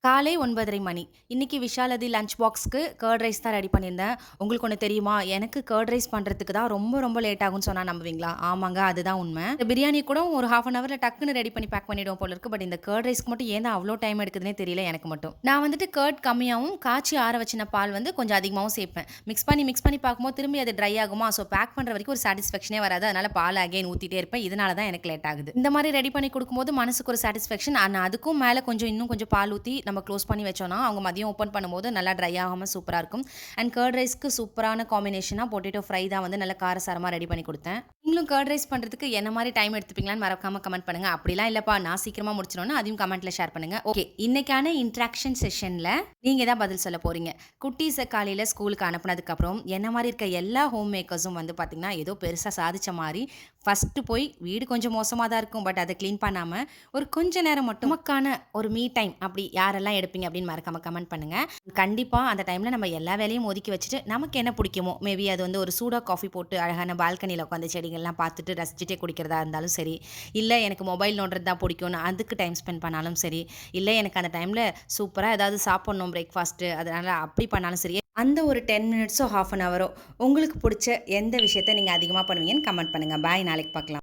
காலை 9:30 மணி. இன்னைக்கு விஷாலதி lunch பாக்ஸ்க்கு curd rice தான் ரெடி பண்ணியிருந்தேன். உங்களுக்கு ஒண்ணு தெரியுமா? எனக்கு கர்ட் ரைஸ் பண்றதுக்கு தான் ரொம்ப ரொம்ப லேட் ஆகும்னு சொன்னா நம்புவீங்களா? ஆமாங்க. அதுதான் உண்ம. இந்த பிரியாணி கூட ஒரு 1/2 அன் ஹவர்ல டக்குன்னு ரெடி பண்ணி பேக் பண்ணிடுவோம் போல இருக்கு. பட் இந்த கர்ட் ரைஸ்க்கு மட்டும் ஏன் தான் அவ்ளோ டைம் எடுக்குதுன்னே தெரியல எனக்கு மட்டும். நான் வந்துட்டு கர்ட் கம்மியாவும், காய்ச்சி ஆற வச்சின பால் வந்து கொஞ்சம் அதிகமாவும் சேப்பேன். மிக்ஸ் பண்ணி பார்க்கும்போது திரும்பி அது ட்ரை ஆகுமா? ஸோ பேக் பண்ற வரைக்கும் ஒரு சாட்டிஸ்ஃபேக்ஷனே வராது. அதனால பால் அகைன் ஊத்திட்டே இருப்பேன். இதனால தான் எனக்கு லேட் ஆகுது. இந்த மாரி ரெடி பண்ணி குடுக்கும்போது மனசுக்கு ஒரு சாட்டிஸ்ஃபேக்ஷன். ஆனா அதுக்கும் மேல இன்னும் கொஞ்சம் பால் ஊத்தி நம்ம க்ளோஸ் பண்ணி வச்சோம்னா, அவங்க மதியம் ஓப்பன் பண்ணும்போது நல்லா ட்ரை ஆகாம சூப்பரா இருக்கும். அண்ட் கர்ட் ரைஸ்க்கு சூப்பரான காம்பினேஷனா பொட்டேட்டோ ஃப்ரை தான் வந்து நல்ல காரசாரமா ரெடி பண்ணி குடுத்தேன். நீங்களும் கர்ட் ரைஸ் பண்றதுக்கு என்ன மாரி டைம் எடுத்துப்பீங்களான்னு மறக்காம கமெண்ட் பண்ணுங்க. அப்படிலாம் இல்லப்பா நான் சீக்கிரமா முடிச்சிருவேன்னா அதையும் கமெண்ட்ல ஷேர் பண்ணுங்க. ஓகே, இன்னைக்கான இன்டராக்ஷன் செஷன்ல நீங்க தான் பதில் சொல்ல போறீங்க. குட்டீஸ காலையில ஸ்கூலுக்கு அனுப்புனதுக்கு அப்புறம் என்ன மாரி இருக்க எல்லா ஹோம் மேக்கர்ஸும் வந்து பார்த்தீங்கன்னா, ஏதோ பெருசா சாதிச்ச மாரி ஃபர்ஸ்ட்டு போய் வீடு கொஞ்சம் மோசமா தான் இருக்கும். பட் அத கிளீன் பண்ணாம ஒரு கொஞ்ச நேரம் மட்டும் நமக்கான ஒரு மீ டைம் அப்படி யாரெல்லாம் எடுப்பீங்க அப்படின்னு மறக்காம கமெண்ட் பண்ணுங்க. கண்டிப்பா அந்த டைம்ல நம்ம எல்லா வேலையும் ஒதுக்கி வச்சுட்டு நமக்கு என்ன பிடிக்குமோ மேபி அது வந்து ஒரு சூடா காஃபி போட்டு அழகான பால்கனியில உட்காந்து செடிகள்லாம் பார்த்துட்டு ரசிச்சுட்டே குடிக்கிறதா இருந்தாலும் சரி, இல்ல எனக்கு மொபைல் நோண்டுறது தான் பிடிக்கும்னு அதுக்கு டைம் ஸ்பெண்ட் பண்ணாலும் சரி, இல்ல எனக்கு அந்த டைம்ல சூப்பரா ஏதாவது சாப்பிடணும் பிரேக்ஃபாஸ்ட்டு அதனால அப்படி பண்ணாலும் சரி, அந்த ஒரு 10 மினிட்ஸோ, 1/2 அன் ஹவரோ உங்களுக்கு புடிச்ச எந்த விஷயத்த நீங்க அதிகமா பண்ணுவீங்கன்னு கமெண்ட் பண்ணுங்க. பாய். நாளைக்கு பார்க்கலாம்.